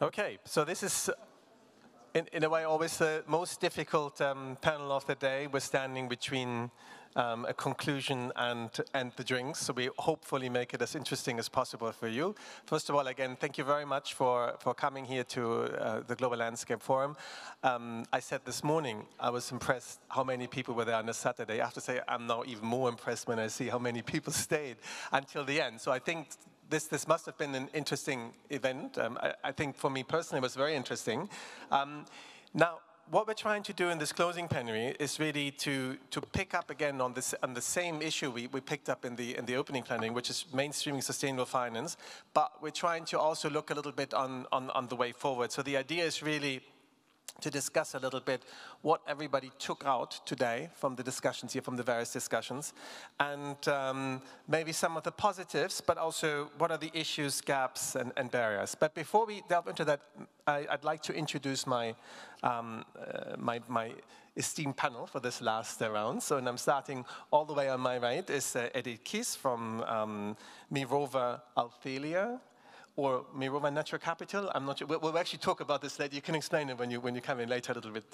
Okay, so this is, in a way, always the most difficult panel of the day. We're standing between a conclusion and the drinks, so we hopefully make it as interesting as possible for you. First of all, again, thank you very much for coming here to the Global Landscape Forum. I said this morning, I was impressed how many people were there on a Saturday. I have to say, I'm now even more impressed when I see how many people stayed until the end. So I think this must have been an interesting event. I think for me personally it was very interesting. Now, what we're trying to do in this closing plenary is really to pick up again on the same issue we picked up in the opening plenary, which is mainstreaming sustainable finance. But we're trying to also look a little bit on the way forward. So the idea is really to discuss a little bit what everybody took out today from the discussions here, from the various discussions, and maybe some of the positives, but also what are the issues, gaps, and barriers. But before we delve into that, I'd like to introduce my esteemed panel for this last round. So, and I'm starting all the way on my right is Edith Kies from Mirova Althelia, or Mirova Natural Capital. I'm not sure. We'll actually talk about this later. You can explain it when you come in later a little bit.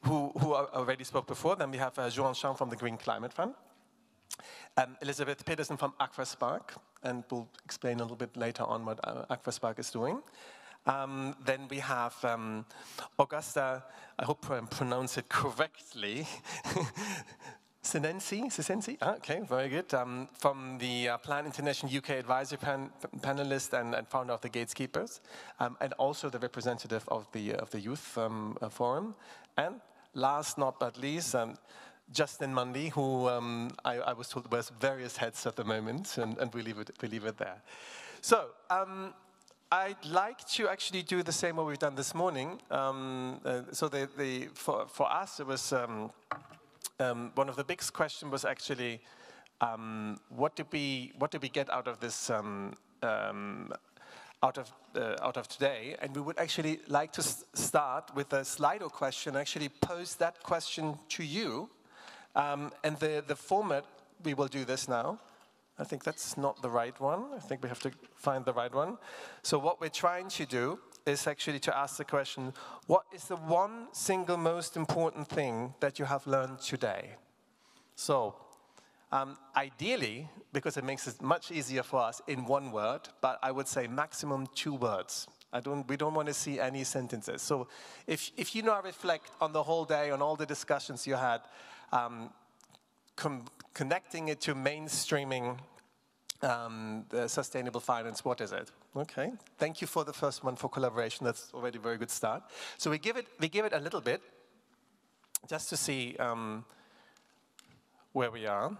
Who already spoke before. Then we have Joan Chan from the Green Climate Fund. Elizabeth Peterson from Aquaspark, and we'll explain a little bit later on what Aquaspark is doing. Then we have Augusta, I hope I pronounce it correctly, Senensi? Okay, very good. From the Plan International UK Advisory Panelist and founder of the Gateskeepers, and also the representative of the Youth Forum. And last not but least, Justin Mundy, who I was told wears various hats at the moment, and we leave it there. So, I'd like to actually do the same what we've done this morning. So for us, it was one of the biggest questions was actually what did we get out of this out of today? And we would actually like to start with a Slido question. Actually, pose that question to you, and the format we will do this now. I think that's not the right one. I think we have to find the right one. So what we're trying to do is actually to ask the question, what is the one single most important thing that you have learned today? So, ideally, because it makes it much easier for us in one word, but I would say maximum 2 words. We don't want to see any sentences. So if you now reflect on the whole day, on all the discussions you had, connecting it to mainstreaming the sustainable finance, what is it? Okay, thank you for the first one for collaboration. That's already a very good start. So we give it a little bit, just to see where we are.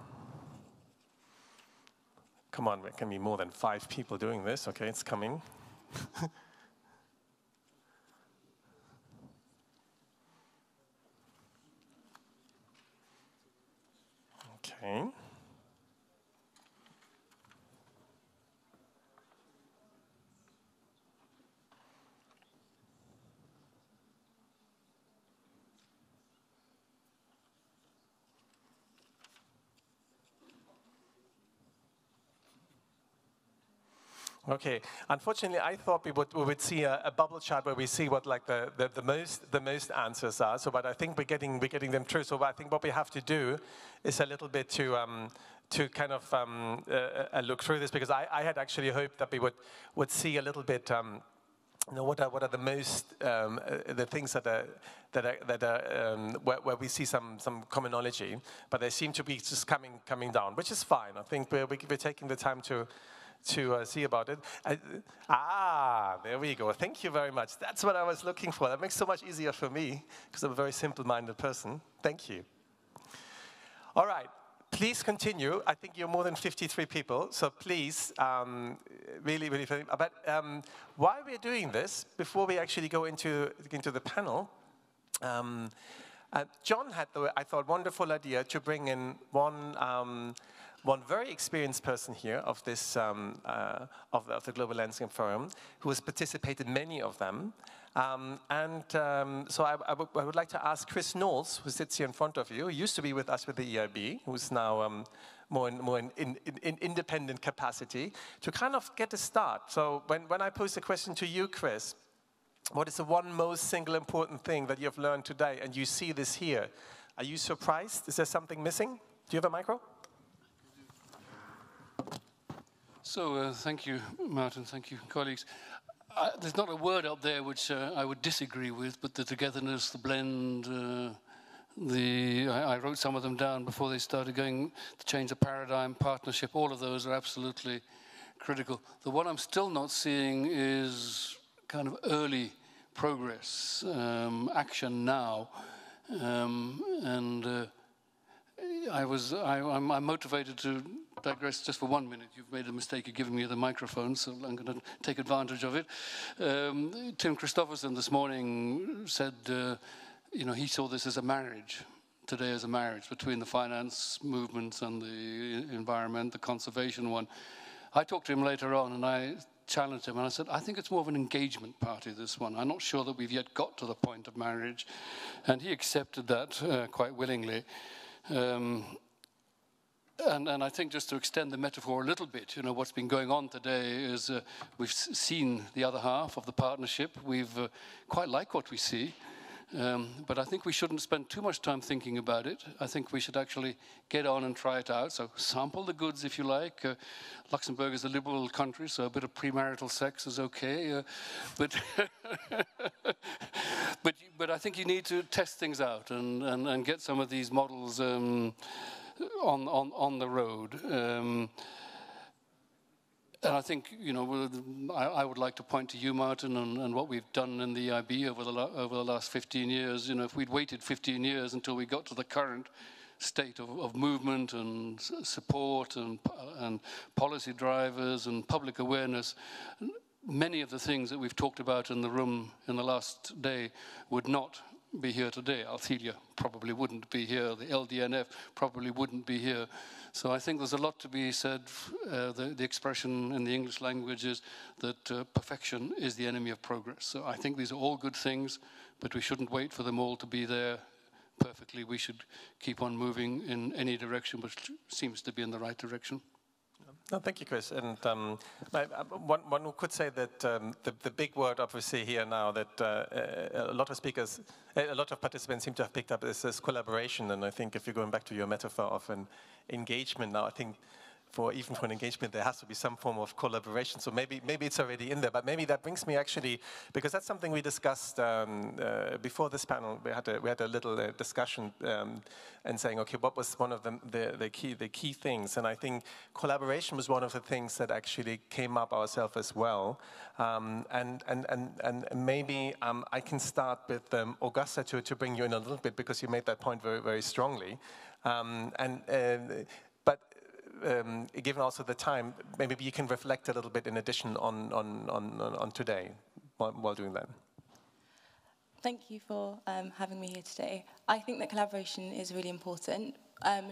Come on, there can be more than 5 people doing this. Okay, it's coming. Okay. Okay. Unfortunately, I thought we would see a bubble chart where we see what like the most answers are. So, but I think we're getting them through. So, I think what we have to do is a little bit to kind of look through this, because I had actually hoped that we would see a little bit. You know, what are the most the things that are where we see some commonology, but they seem to be just coming down, which is fine. I think we're taking the time to see about it. There we go. Thank you very much. That's what I was looking for. That makes it so much easier for me, because I'm a very simple-minded person. Thank you. All right. Please continue. I think you're more than 53 people, so please, really. But while we're doing this, before we actually go into the panel, John had I thought, wonderful idea to bring in one very experienced person here of this of the Global Landscape Forum, who has participated in many of them. So I would like to ask Chris Knowles, who sits here in front of you, who used to be with us with the EIB, who's now in independent capacity to kind of get a start. So when I pose the question to you, Chris, what is the one most single important thing that you've learned today, and you see this here? Are you surprised? Is there something missing? Do you have a micro? So thank you, Martin. Thank you, colleagues. There's not a word up there which I would disagree with, but the togetherness, the blend, I wrote some of them down before they started going to change the paradigm, partnership, all of those are absolutely critical. The one I'm still not seeing is kind of early progress, action now. I'm motivated to digress just for 1 minute. You've made a mistake of giving me the microphone, so I'm going to take advantage of it. Tim Christofferson this morning said, he saw this as a marriage, today as a marriage between the finance movements and the environment, the conservation one. I talked to him later on and I challenged him and I said, I think it's more of an engagement party, this one. I'm not sure that we've yet got to the point of marriage. And he accepted that quite willingly. And I think just to extend the metaphor a little bit, what's been going on today is we've seen the other half of the partnership. We've quite like what we see. But I think we shouldn't spend too much time thinking about it. I think we should actually get on and try it out. So sample the goods if you like. Luxembourg is a liberal country, so a bit of premarital sex is okay. But I think you need to test things out and get some of these models on the road. And I think, I would like to point to you, Martin, and what we've done in the EIB over the last 15 years. If we'd waited 15 years until we got to the current state of movement and support and policy drivers and public awareness, many of the things that we've talked about in the room in the last day would not be here today. Althelia probably wouldn't be here. The LDNF probably wouldn't be here. So I think there's a lot to be said. The expression in the English language is that perfection is the enemy of progress. So I think these are all good things, but we shouldn't wait for them all to be there perfectly. We should keep on moving in any direction which seems to be in the right direction. No, thank you, Chris. And one who could say that the big word, obviously, here now that a lot of participants seem to have picked up is this collaboration. And I think if you're going back to your metaphor of an engagement now, I think even for an engagement, there has to be some form of collaboration. So maybe it's already in there, but maybe that brings me actually, because that's something we discussed before this panel. We had a little discussion and saying, okay, what was one of the key things? And I think collaboration was one of the things that actually came up ourselves as well. And maybe I can start with Augusta to bring you in a little bit, because you made that point very, very strongly. Given also the time, maybe you can reflect a little bit in addition on today while doing that. Thank you for having me here today. I think that collaboration is really important,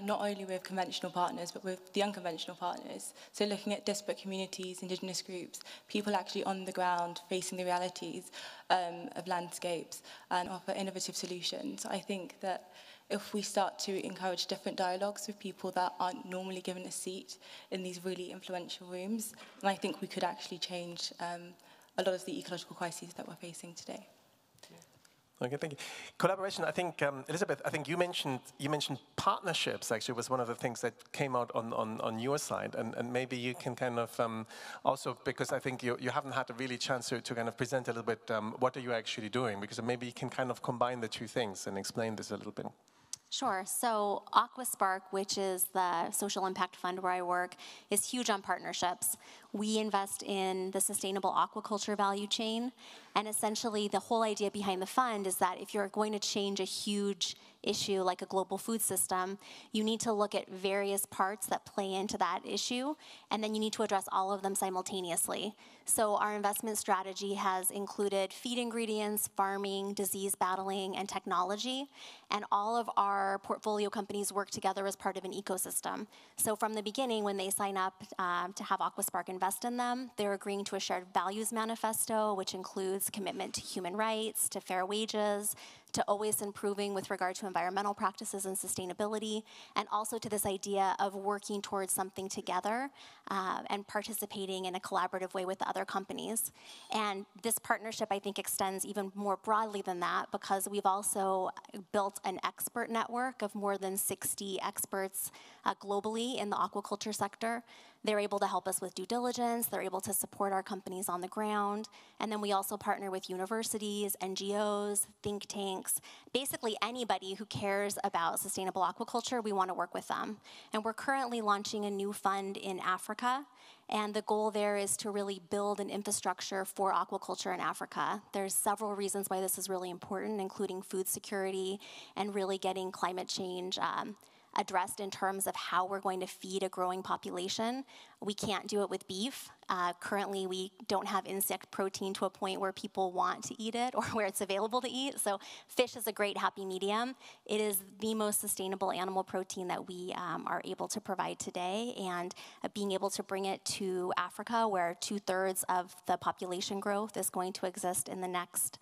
not only with conventional partners, but with the unconventional partners. So looking at disparate communities, indigenous groups, people actually on the ground facing the realities of landscapes and offer innovative solutions. I think that if we start to encourage different dialogues with people that aren't normally given a seat in these really influential rooms, then I think we could actually change a lot of the ecological crises that we're facing today. Okay, thank you. Collaboration, I think, Elizabeth, I think you mentioned partnerships, actually, was one of the things that came out on your side. And maybe you can kind of also, because I think you haven't had a really chance to kind of present a little bit, what are you actually doing? Because maybe you can kind of combine the two things and explain this a little bit. Sure. So AquaSpark, which is the social impact fund where I work, is huge on partnerships. We invest in the sustainable aquaculture value chain. And essentially, the whole idea behind the fund is that if you're going to change a huge issue like a global food system, you need to look at various parts that play into that issue, and then you need to address all of them simultaneously. So our investment strategy has included feed ingredients, farming, disease battling, and technology. And all of our portfolio companies work together as part of an ecosystem. So from the beginning, when they sign up to have AquaSpark invest in them, they're agreeing to a shared values manifesto, which includes commitment to human rights, to fair wages, to always improving with regard to environmental practices and sustainability, and also to this idea of working towards something together and participating in a collaborative way with other companies. And this partnership, I think, extends even more broadly than that, because we've also built an expert network of more than 60 experts globally in the aquaculture sector. They're able to help us with due diligence, they're able to support our companies on the ground, and then we also partner with universities, NGOs, think tanks, basically anybody who cares about sustainable aquaculture, we want to work with them. And we're currently launching a new fund in Africa, and the goal there is to really build an infrastructure for aquaculture in Africa. There's several reasons why this is really important, including food security and really getting climate change addressed in terms of how we're going to feed a growing population. We can't do it with beef. Currently, we don't have insect protein to a point where people want to eat it or where it's available to eat. So fish is a great happy medium. It is the most sustainable animal protein that we are able to provide today. And being able to bring it to Africa, where 2/3 of the population growth is going to exist in the next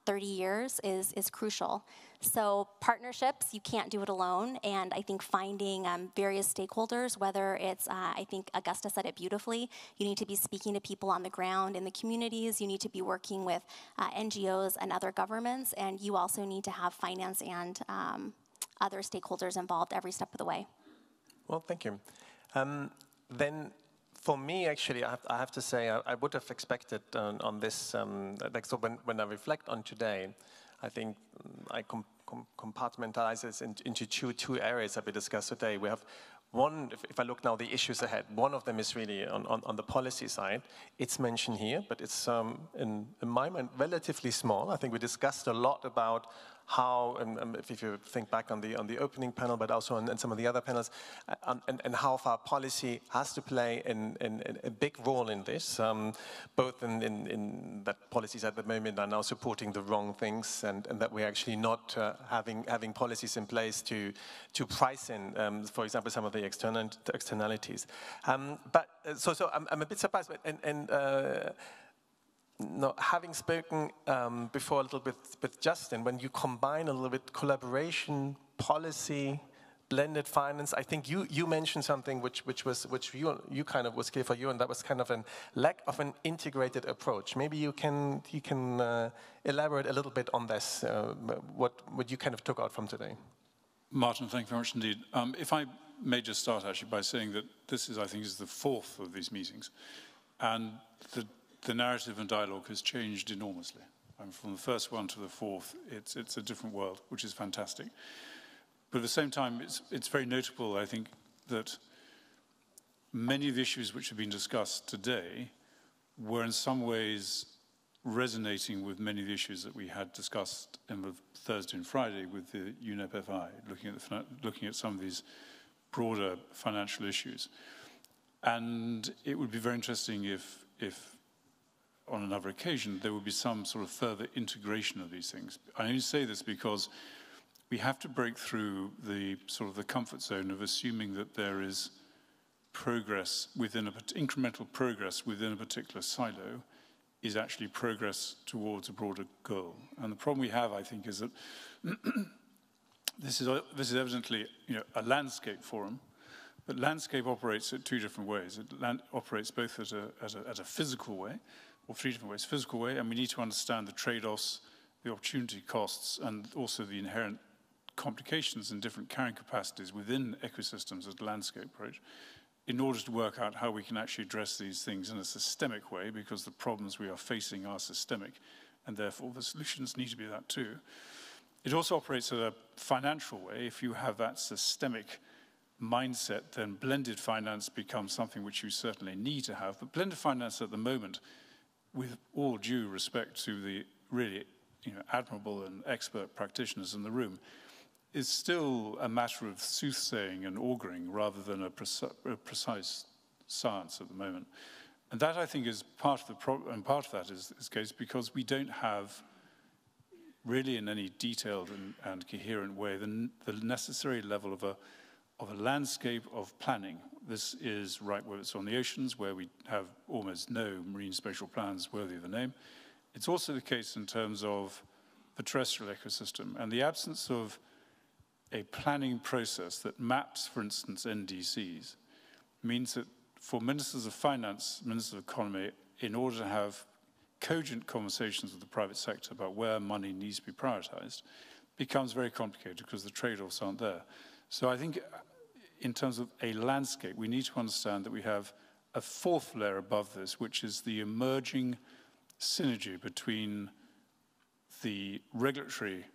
30 years is crucial. So partnerships, you can't do it alone, and I think finding various stakeholders, whether it's, I think Augusta said it beautifully, you need to be speaking to people on the ground in the communities, you need to be working with NGOs and other governments, and you also need to have finance and other stakeholders involved every step of the way. Well, thank you. Then for me, actually, I have to say, I would have expected on this, like, so when I reflect on today, I think I compartmentalize this into two areas that we discussed today. We have one, if I look now the issues ahead, one of them is really on the policy side. It's mentioned here, but it's in my mind relatively small. I think we discussed a lot about how, and if you think back on the opening panel, but also on some of the other panels, and how far policy has to play in a big role in this, both in that policies at the moment are now supporting the wrong things, and that we're actually not having policies in place to price in, for example, some of the externalities. But so I'm a bit surprised, no, having spoken before a little bit with Justin, when you combine a little bit collaboration, policy, blended finance, I think you mentioned something which you kind of was clear for you, and that was kind of a lack of an integrated approach. Maybe you can elaborate a little bit on this, what you kind of took out from today. Martin, thank you very much indeed. If I may just start actually by saying that this is, I think, is the fourth of these meetings, and the narrative and dialogue has changed enormously. From the first one to the fourth, it's a different world, which is fantastic. But at the same time, it's very notable, I think, that many of the issues which have been discussed today were in some ways resonating with many of the issues that we had discussed in the Thursday and Friday with the UNEP-FI, looking at some of these broader financial issues. And it would be very interesting if on another occasion, there would be some sort of further integration of these things. I only say this because we have to break through the sort of the comfort zone of assuming that there is progress within incremental progress within a particular silo is actually progress towards a broader goal. And the problem we have, I think, is that this is evidently, a landscape forum, but landscape operates in two different ways. It operates both as a physical way, or three different ways. Physical way, and we need to understand the trade-offs, the opportunity costs, and also the inherent complications and different carrying capacities within ecosystems as a landscape approach, in order to work out how we can actually address these things in a systemic way, because the problems we are facing are systemic, and therefore the solutions need to be that too. It also operates at a financial way. If you have that systemic mindset, then blended finance becomes something which you certainly need to have. But blended finance at the moment, with all due respect to the really admirable and expert practitioners in the room, is still a matter of soothsaying and auguring rather than a precise science at the moment. And that, I think, is part of the problem, and part of that is case because we don't have really in any detailed and coherent way the necessary level of a landscape of planning. This is right where it's on the oceans, where we have almost no marine spatial plans worthy of the name. It's also the case in terms of the terrestrial ecosystem. And the absence of a planning process that maps, for instance, NDCs, means that for ministers of finance, ministers of economy, in order to have cogent conversations with the private sector about where money needs to be prioritized, becomes very complicated because the trade-offs aren't there. So I think in terms of a landscape, we need to understand that we have a fourth layer above this, which is the emerging synergy between the regulatory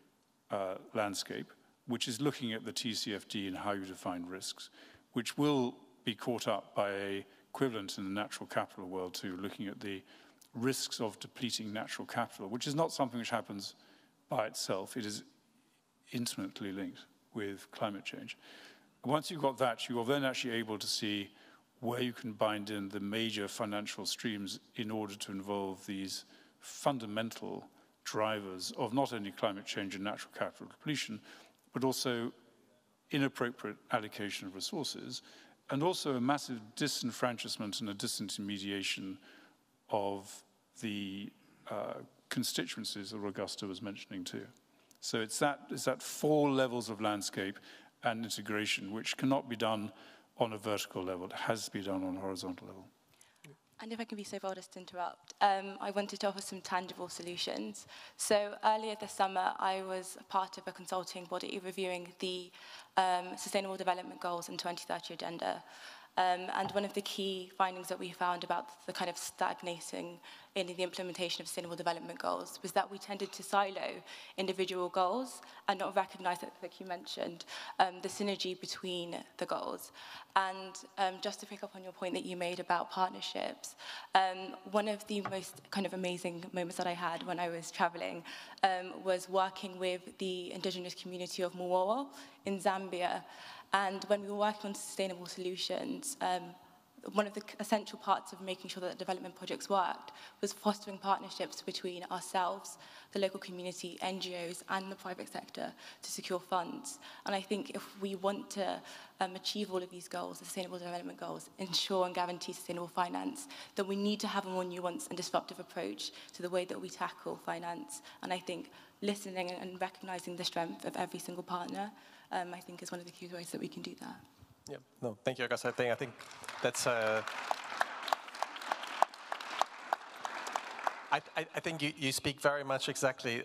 landscape, which is looking at the TCFD and how you define risks, which will be caught up by an equivalent in the natural capital world to looking at the risks of depleting natural capital, which is not something which happens by itself. It is intimately linked with climate change. Once you've got that, you are then actually able to see where you can bind in the major financial streams in order to involve these fundamental drivers of not only climate change and natural capital depletion, but also inappropriate allocation of resources, and also a massive disenfranchisement and a disintermediation of the constituencies that Augusta was mentioning too. So it's that four levels of landscape and integration which cannot be done on a vertical level. It has to be done on a horizontal level. And if I can be so bold as to interrupt, I wanted to offer some tangible solutions. So earlier this summer, I was part of a consulting body reviewing the Sustainable Development Goals and 2030 Agenda. And one of the key findings that we found about the kind of stagnating in the implementation of Sustainable Development Goals was that we tended to silo individual goals and not recognize, like you mentioned, the synergy between the goals. And just to pick up on your point that you made about partnerships, one of the most kind of amazing moments that I had when I was traveling was working with the indigenous community of Muwowo in Zambia. And when we were working on sustainable solutions, one of the essential parts of making sure that development projects worked was fostering partnerships between ourselves, the local community, NGOs, and the private sector to secure funds. And I think if we want to achieve all of these goals, the Sustainable Development Goals, ensure and guarantee sustainable finance, then we need to have a more nuanced and disruptive approach to the way that we tackle finance. And I think listening and recognizing the strength of every single partner, I think is one of the key ways that we can do that. Yeah, no, thank you, Augusta. I think that's. I think you speak very much exactly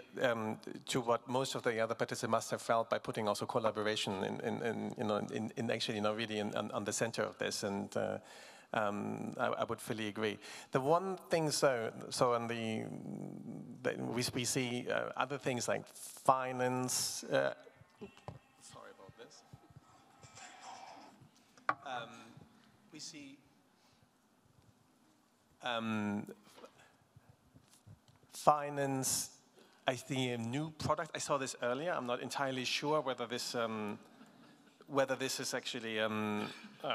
to what most of the other participants must have felt by putting also collaboration in actually really on the center of this, and I would fully agree. The one thing, so on we see other things like finance. Sorry about this. We see finance. I see a new product. I saw this earlier. I'm not entirely sure whether this is actually. Oh,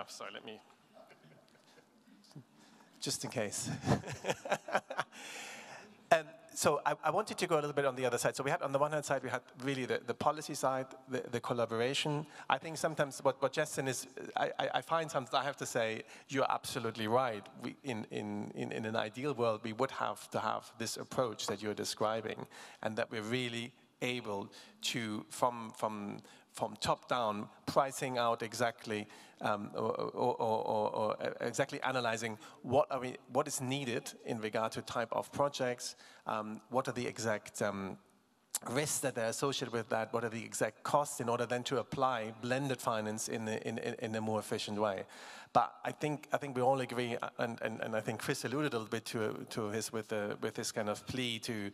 sorry. Let me. Just in case. So I wanted to go a little bit on the other side. So we had, on the one hand side, we had really the policy side, the collaboration. I think sometimes what Justin is, I find sometimes, I have to say, you're absolutely right. In an ideal world, we would have to have this approach that you're describing, and that we're really able to, from top down, pricing out exactly, or exactly analyzing what is needed in regard to type of projects, what are the exact risks that are associated with that, what are the exact costs, in order then to apply blended finance in a more efficient way. But I think we all agree, and I think Chris alluded a little bit to his with this kind of plea to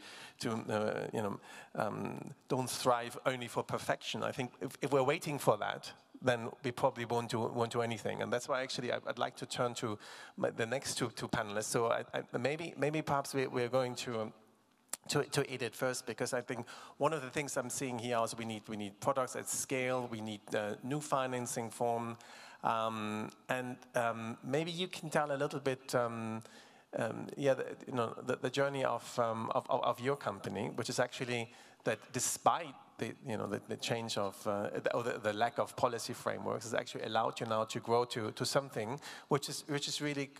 don't strive only for perfection. I think if we're waiting for that, then we probably won't do anything. And that's why actually I'd like to turn to the next two panelists. So maybe perhaps we're going to Edith first, because I think one of the things I'm seeing here is we need products at scale, we need new financing form, and maybe you can tell a little bit, the journey of your company, which is actually that despite the change of the lack of policy frameworks, has actually allowed you now to grow to something which is really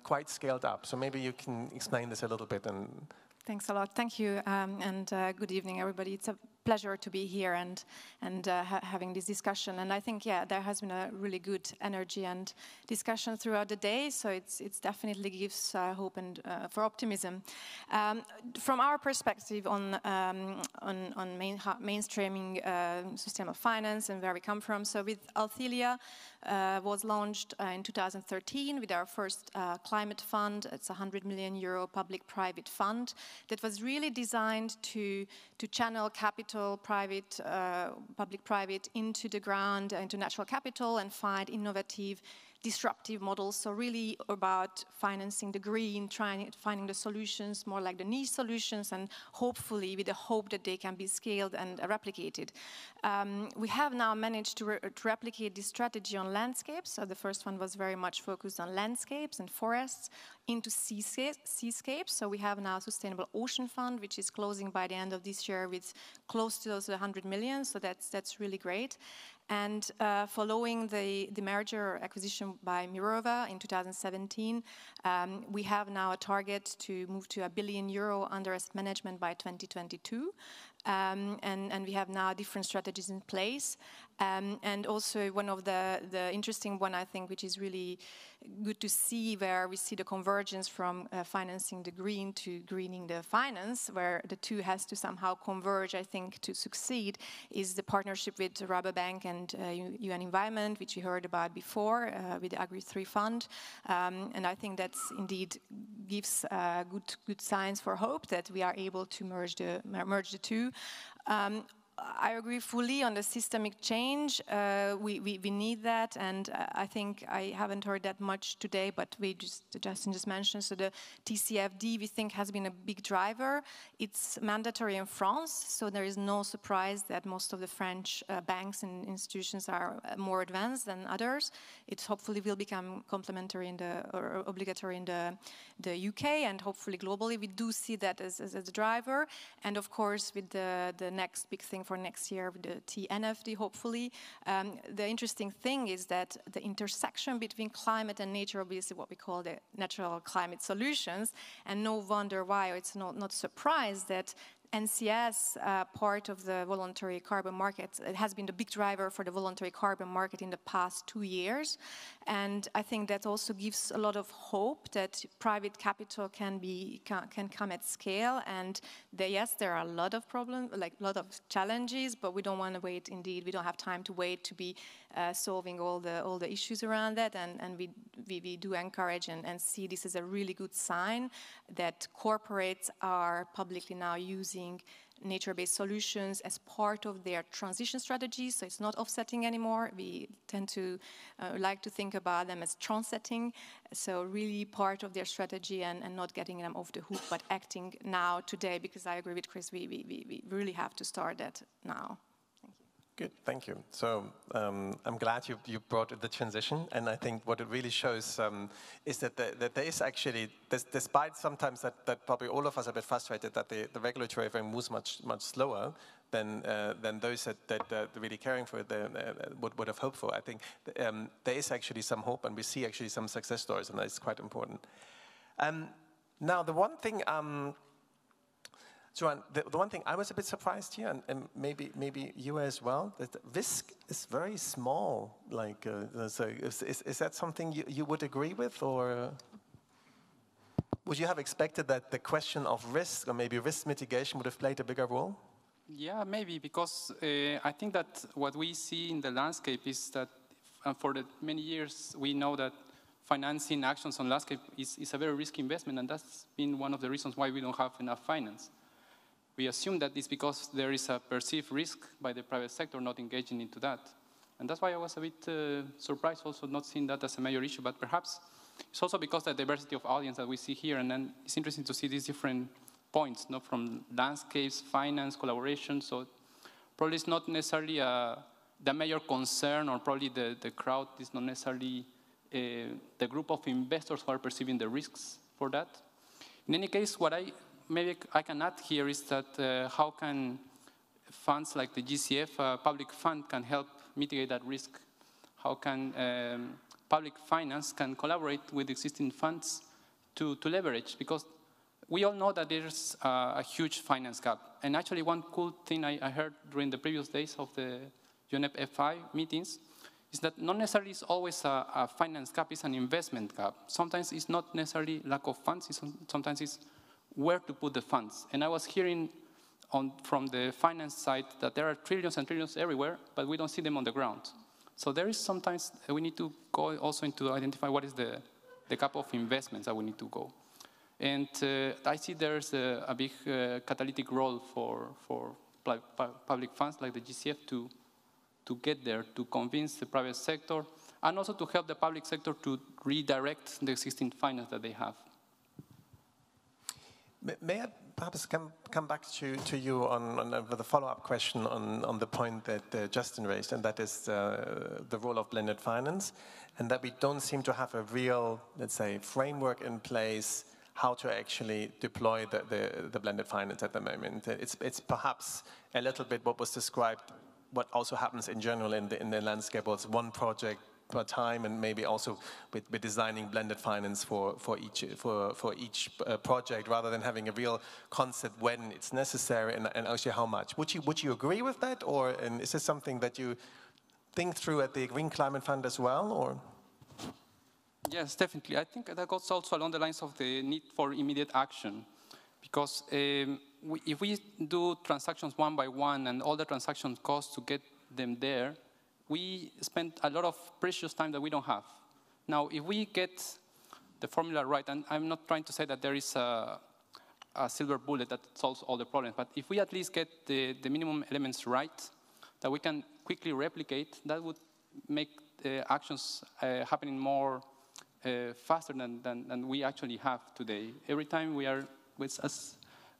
quite scaled up. So maybe you can explain this a little bit and Thanks a lot. Thank you, and good evening, everybody. It's a pleasure to be here and having this discussion. And I think, yeah, there has been a really good energy and discussion throughout the day. So it's definitely gives hope and for optimism. From our perspective on mainstreaming sustainable finance and where we come from. So with Althelia was launched in 2013 with our first climate fund. It's a €100 million public-private fund that was really designed to channel capital, private, public-private, into the ground, into natural capital, and find innovative, disruptive models. So really about financing the green, finding the solutions, more like the niche solutions, and hopefully with the hope that they can be scaled and replicated. We have now managed to replicate this strategy on landscapes. So the first one was very much focused on landscapes and forests into seascapes. So we have now a Sustainable Ocean Fund, which is closing by the end of this year with close to those 100 million. So that's really great. And following the merger or acquisition by Mirova in 2017, we have now a target to move to €1 billion under asset management by 2022. And we have now different strategies in place. And also one of the interesting one, I think, which is really good to see, where we see the convergence from financing the green to greening the finance, where the two has to somehow converge, I think, to succeed, is the partnership with Rabobank and UN Environment, which we heard about before with the Agri3 Fund. And I think that's indeed gives good signs for hope that we are able to merge the two. I agree fully on the systemic change. We need that, and I think I haven't heard that much today, but Justin just mentioned, so the TCFD we think has been a big driver. It's mandatory in France, so there is no surprise that most of the French banks and institutions are more advanced than others. It hopefully will become complementary or obligatory in the UK, and hopefully globally. We do see that as a driver, and of course with the next big thing for next year with the TNFD, hopefully. The interesting thing is that the intersection between climate and nature, obviously what we call the natural climate solutions, and no wonder why it's not surprised that NCS, part of the voluntary carbon market, it has been the big driver for the voluntary carbon market in the past 2 years. And I think that also gives a lot of hope that private capital can come at scale. And yes, there are a lot of problems, like a lot of challenges, but we don't want to wait. Indeed, we don't have time to wait to be solving all the issues around that. And we do encourage and see this as a really good sign that corporates are publicly now using nature-based solutions as part of their transition strategy. So it's not offsetting anymore. We tend to like to think about them as transetting. So really part of their strategy and not getting them off the hook, but acting now, today, because I agree with Chris, we really have to start that now. Good, thank you. So I'm glad you brought the transition, and I think what it really shows is that there is actually, despite sometimes that probably all of us are a bit frustrated that the regulatory frame moves much slower than those that are really caring for it would have hoped for. I think there is actually some hope, and we see actually some success stories, and that's quite important. Now, the one thing. Joanne, the one thing I was a bit surprised here, and maybe you as well, that the risk is very small. Like, so is that something you would agree with, or would you have expected that the question of risk or maybe risk mitigation would have played a bigger role? Yeah, maybe, because I think that what we see in the landscape is that for the many years we know that financing actions on landscape is a very risky investment, and that's been one of the reasons why we don't have enough finance. We assume that it's because there is a perceived risk by the private sector not engaging into that. And that's why I was a bit surprised also not seeing that as a major issue, but perhaps it's also because of the diversity of audience that we see here, and then it's interesting to see these different points, from landscapes, finance, collaboration, so probably it's not necessarily the major concern, or probably the crowd is not necessarily the group of investors who are perceiving the risks for that. In any case, what maybe I can add here is that how can funds like the GCF, public fund, can help mitigate that risk? How can public finance can collaborate with existing funds to leverage? Because we all know that there's a huge finance gap. And actually one cool thing I heard during the previous days of the UNEP FI meetings is that not necessarily it's always a finance gap, it's an investment gap. Sometimes it's not necessarily lack of funds, sometimes it's where to put the funds. And I was hearing from the finance side that there are trillions and trillions everywhere, but we don't see them on the ground. So there is sometimes, we need to go also into identify what is the gap of investments that we need to go. And I see there's a big catalytic role for public funds like the GCF to get there, to convince the private sector, and also to help the public sector to redirect the existing finance that they have. May I perhaps come back to you with a follow-up question on the point that Justin raised, and that is the role of blended finance, and that we don't seem to have a real, let's say, framework in place how to actually deploy the blended finance at the moment. It's perhaps a little bit what was described, what also happens in general in the landscape was one project per time, and maybe also with designing blended finance for each project, rather than having a real concept when it's necessary and actually how much. Would you agree with that, or is this something that you think through at the Green Climate Fund as well, or? Yes, definitely. I think that goes also along the lines of the need for immediate action, because if we do transactions one by one and all the transaction costs to get them there, we spend a lot of precious time that we don't have. Now, if we get the formula right, and I'm not trying to say that there is a silver bullet that solves all the problems, but if we at least get the minimum elements right, that we can quickly replicate, that would make the actions happening more faster than we actually have today. Every time we are, as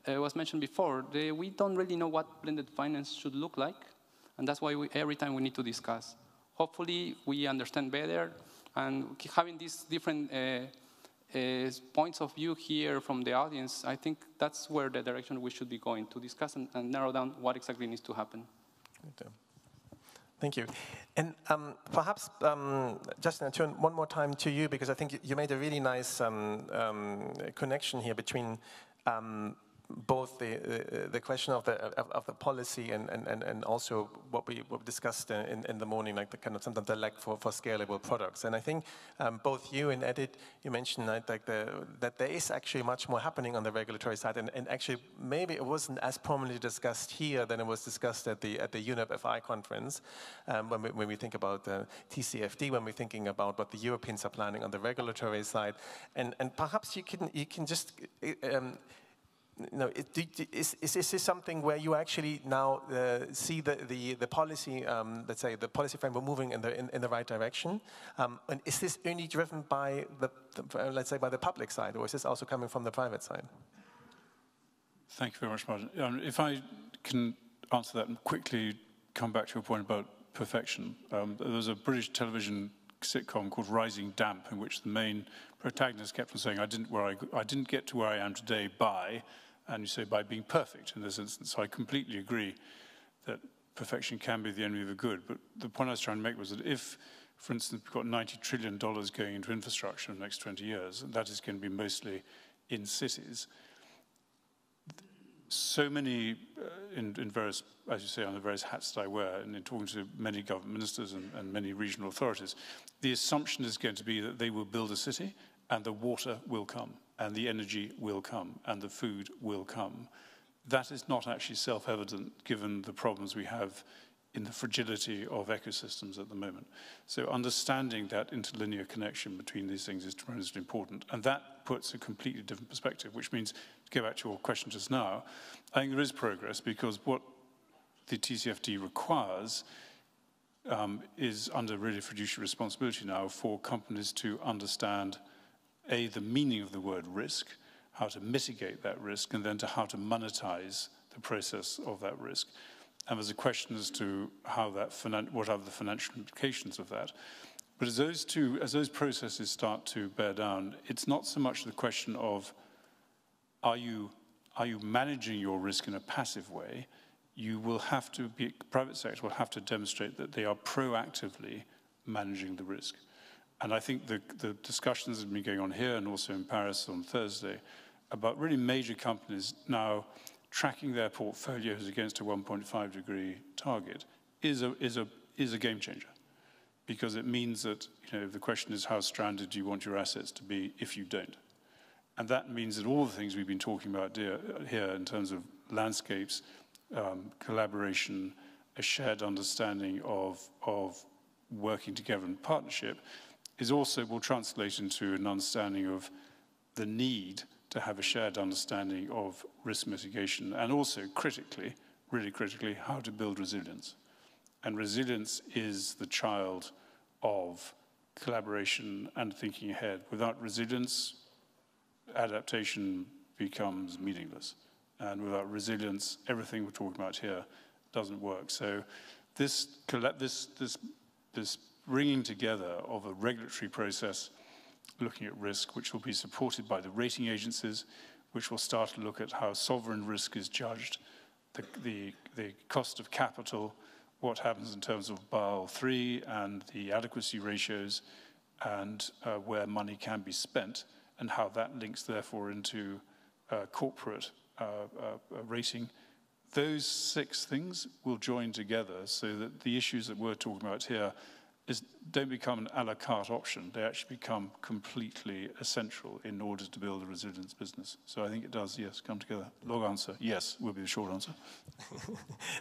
was mentioned before, we don't really know what blended finance should look like. And that's why every time we need to discuss. Hopefully, we understand better, and having these different points of view here from the audience, I think that's where the direction we should be going, to discuss and narrow down what exactly needs to happen. Thank you. And perhaps, Justin, I turn one more time to you, because I think you made a really nice connection here between both the question of the policy and also what we discussed in the morning, like the kind of sometimes the lack for scalable products. And I think both you and Edith, you mentioned that there is actually much more happening on the regulatory side, and actually maybe it wasn't as prominently discussed here than it was discussed at the UNEP FI conference, when we think about TCFD, when we're thinking about what the Europeans are planning on the regulatory side, and perhaps you can just. Is this something where you actually now see the policy, let's say the policy framework moving in the right direction? And is this only driven by let's say by the public side, or is this also coming from the private side? Thank you very much, Martin. If I can answer that and quickly come back to your point about perfection. There was a British television sitcom called Rising Damp, in which the main protagonist kept on saying, I didn't get to where I am today by, and you say by being perfect in this instance. So I completely agree that perfection can be the enemy of the good. But the point I was trying to make was that if, for instance, we've got $90 trillion going into infrastructure in the next 20 years, and that is going to be mostly in cities, so many, in various, as you say, on the various hats that I wear, and in talking to many government ministers and many regional authorities, the assumption is going to be that they will build a city, and the water will come, and the energy will come, and the food will come. That is not actually self-evident given the problems we have in the fragility of ecosystems at the moment. So understanding that interlinear connection between these things is tremendously important, and that puts a completely different perspective, which means, to go back to your question just now, I think there is progress, because what the TCFD requires is, under really fiduciary responsibility now, for companies to understand the meaning of the word risk, how to mitigate that risk, and then how to monetize the process of that risk. And there's a question as to how that what are the financial implications of that. But as those processes start to bear down, it's not so much the question of are you managing your risk in a passive way. You will have to be, private sector will have to demonstrate that they are proactively managing the risk. And I think the discussions that have been going on here and also in Paris on Thursday about really major companies now tracking their portfolios against a 1.5 degree target is a game changer, because it means that, you know, the question is, how stranded do you want your assets to be if you don't? And that means that all the things we've been talking about here in terms of landscapes, collaboration, a shared understanding of working together in partnership, will translate into an understanding of the need to have a shared understanding of risk mitigation, and also critically, really critically, how to build resilience. And resilience is the child of collaboration and thinking ahead. Without resilience, adaptation becomes meaningless. And without resilience, everything we're talking about here doesn't work. So this bringing together of a regulatory process looking at risk, which will be supported by the rating agencies, which will start to look at how sovereign risk is judged, the cost of capital, what happens in terms of Basel III and the adequacy ratios, and where money can be spent, and how that links therefore into corporate rating. Those 6 things will join together so that the issues that we're talking about here don't become an a la carte option. They actually become completely essential in order to build a resilience business. So I think it does, yes, come together. Long answer, yes, will be the short answer.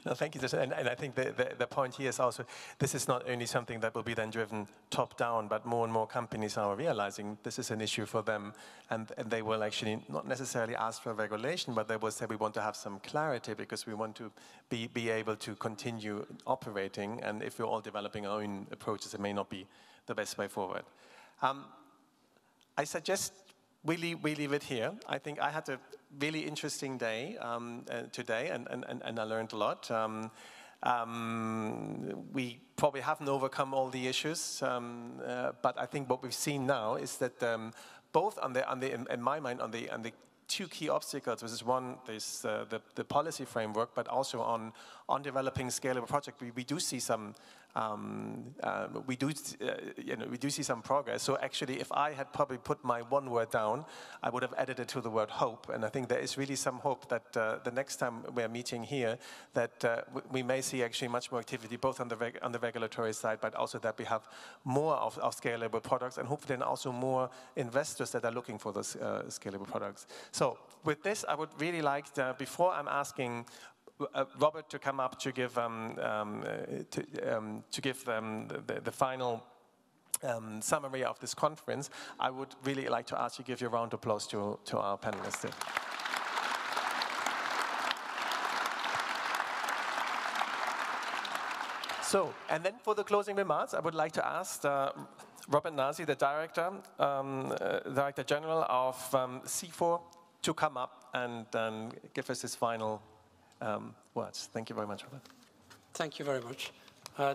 No, thank you. And I think the point here is also, this is not only something that will be then driven top down, but more and more companies are realizing this is an issue for them, and they will actually not necessarily ask for regulation, but they will say we want to have some clarity because we want to be able to continue operating, and if we're all developing our own approaches, it may not be the best way forward. I suggest we leave it here. I think I had a really interesting day today, and I learned a lot. We probably haven't overcome all the issues, but I think what we've seen now is that both in my mind, on the 2 key obstacles, which is one, there's the policy framework, but also on developing scalable projects, we do see some we do see some progress. So actually, if I had probably put my one word down, I would have added it to the word hope. And I think there is really some hope that the next time we're meeting here, that we may see actually much more activity, both on the regulatory side, but also that we have more of scalable products, and hopefully then also more investors that are looking for those scalable products. So with this, I would really like to, before I'm asking Robert to come up to give the final summary of this conference, I would really like to ask you to give your round of applause to our panelists. So, and then for the closing remarks, I would like to ask Robert Nazi, the Director General of C4, to come up and give us his final words. Thank you very much, Robert. Thank you very much.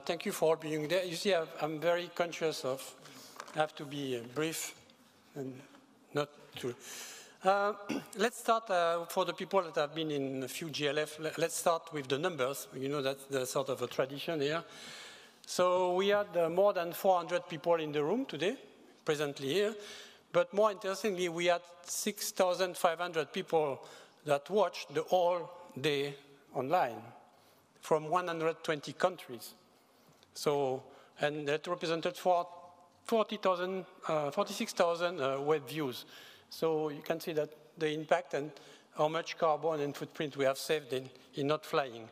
Thank you for being there. You see, I'm very conscious of, I have to be brief and not too. Let's start for the people that have been in a few GLF. Let's start with the numbers. You know, that's the sort of a tradition here. So we had more than 400 people in the room today, presently here. But more interestingly, we had 6,500 people that watched the whole day online from 120 countries. So, and that represented 46,000 web views. So you can see that the impact and how much carbon and footprint we have saved in not flying.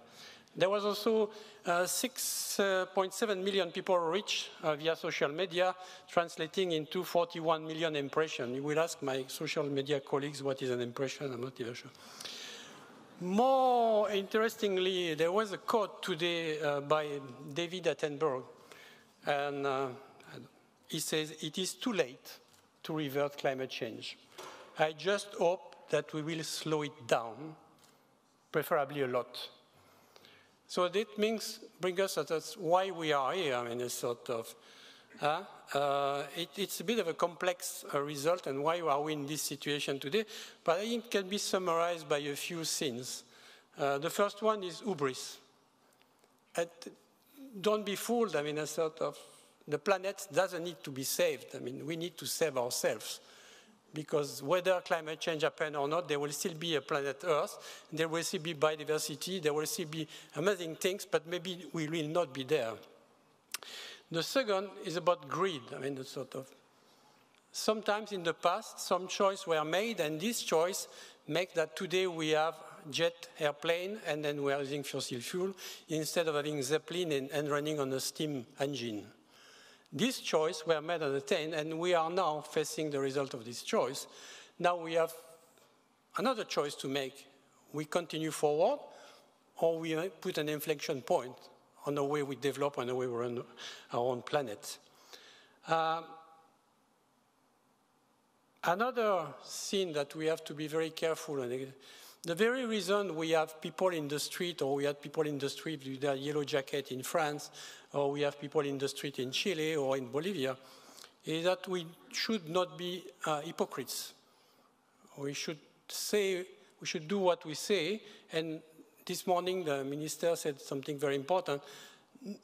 There was also 6.7 million people reached via social media, translating into 41 million impressions. You will ask my social media colleagues what is an impression, I'm not even sure. More interestingly, there was a quote today by David Attenborough, and he says, "It is too late to revert climate change. I just hope that we will slow it down, preferably a lot." So that brings us to why we are here. I mean, it's sort of, it's a bit of a complex result, and why are we in this situation today? But I think it can be summarized by a few things. The first one is hubris. Don't be fooled. I mean, a sort of, the planet doesn't need to be saved. I mean, we need to save ourselves. because whether climate change happens or not, there will still be a planet Earth, there will still be biodiversity, there will still be amazing things, but maybe we will not be there. The second is about greed. I mean, it's sort of, sometimes in the past, some choices were made, and this choice makes that today we have jet airplane, and then we are using fossil fuel, instead of having Zeppelin and running on a steam engine. This choice were made at the time, and we are now facing the result of this choice. Now we have another choice to make. We continue forward, or we put an inflection point on the way we develop and the way we run our own planet. Another thing that we have to be very careful, and the very reason we have people in the street, or we had people in the street with their yellow jacket in France, or we have people in the street in Chile or in Bolivia, is that we should not be hypocrites. We should do what we say, and this morning the minister said something very important.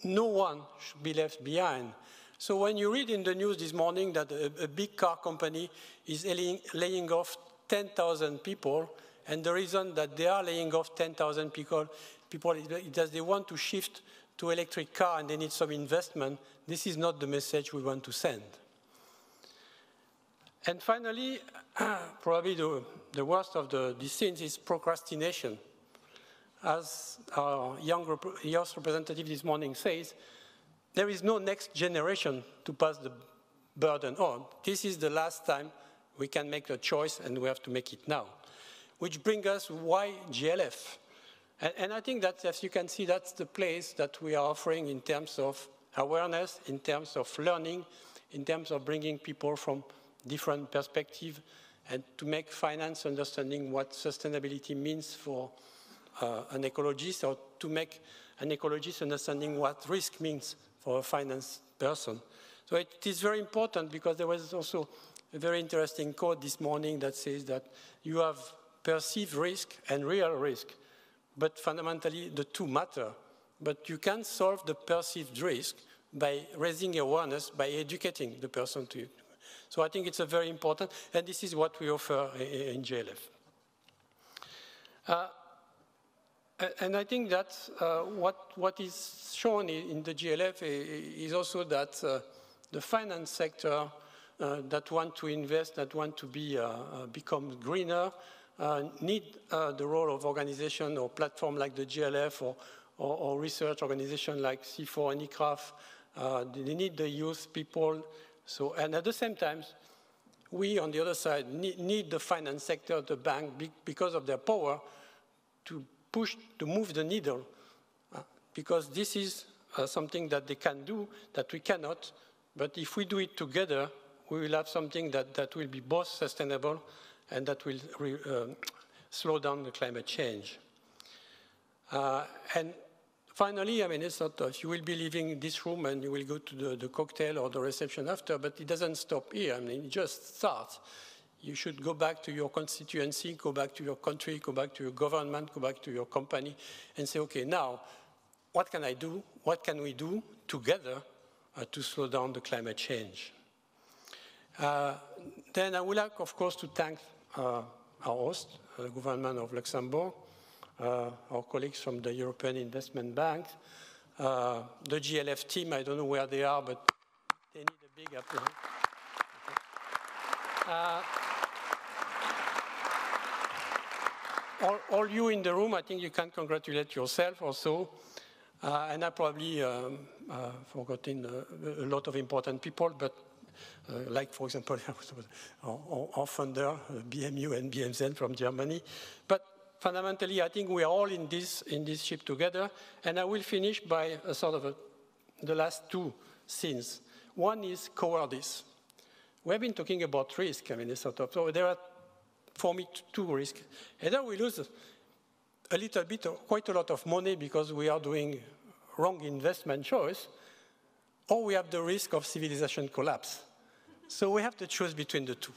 No one should be left behind. So when you read in the news this morning that a big car company is laying off 10,000 people, and the reason that they are laying off 10,000 people is that they want to shift to electric car and they need some investment, this is not the message we want to send. And finally, probably the worst of these things is procrastination. As our youth representative this morning says, there is no next generation to pass the burden on. This is the last time we can make a choice, and we have to make it now. Which brings us, why GLF? And I think that, as you can see, that's the place that we are offering in terms of awareness, in terms of learning, in terms of bringing people from different perspectives, and to make finance understanding what sustainability means for an ecologist, or to make an ecologist understanding what risk means for a finance person. So it is very important, because there was also a very interesting quote this morning that says that you have perceived risk and real risk, but fundamentally the two matter. But you can solve the perceived risk by raising awareness, by educating the person to you. So I think it's a very important, and this is what we offer in GLF. And I think that what is shown in the GLF is also that the finance sector that want to invest, that want to become greener, need the role of organization or platform like the GLF, or research organization like C4 and ICRAF. They need the youth people. So, and at the same time, we on the other side need the finance sector, the bank, because of their power to move the needle, because this is something that they can do that we cannot. But if we do it together, we will have something that will be both sustainable and that will slow down the climate change. And finally, I mean, it's not, you will be leaving this room and you will go to the cocktail or the reception after, but it doesn't stop here. I mean, it just starts. You should go back to your constituency, go back to your country, go back to your government, go back to your company, and say, okay, now, what can I do? What can we do together to slow down the climate change? Then I would like, of course, to thank our host, the government of Luxembourg, our colleagues from the European Investment Bank, the GLF team. I don't know where they are, but they need a big applause. All you in the room, I think you can congratulate yourself also. And I probably forgotten a lot of important people, but like, for example, our funder, BMU and BMZ from Germany. But fundamentally, I think we are all in this ship together. And I will finish by a sort of the last two things. One is cowardice. We have been talking about risk. I mean, so there are, for me, two risks. Either we lose a little bit, or quite a lot of money because we are doing wrong investment choice, or we have the risk of civilization collapse. So we have to choose between the two.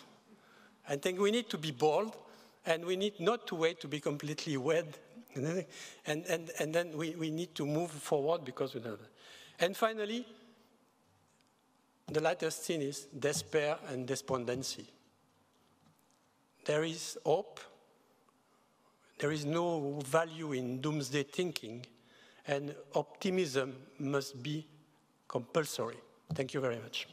I think we need to be bold, and we need not to wait to be completely wed, and then we need to move forward because we know that. And finally, the latest thing is despair and despondency. there is hope. There is no value in doomsday thinking, and optimism must be compulsory. Thank you very much.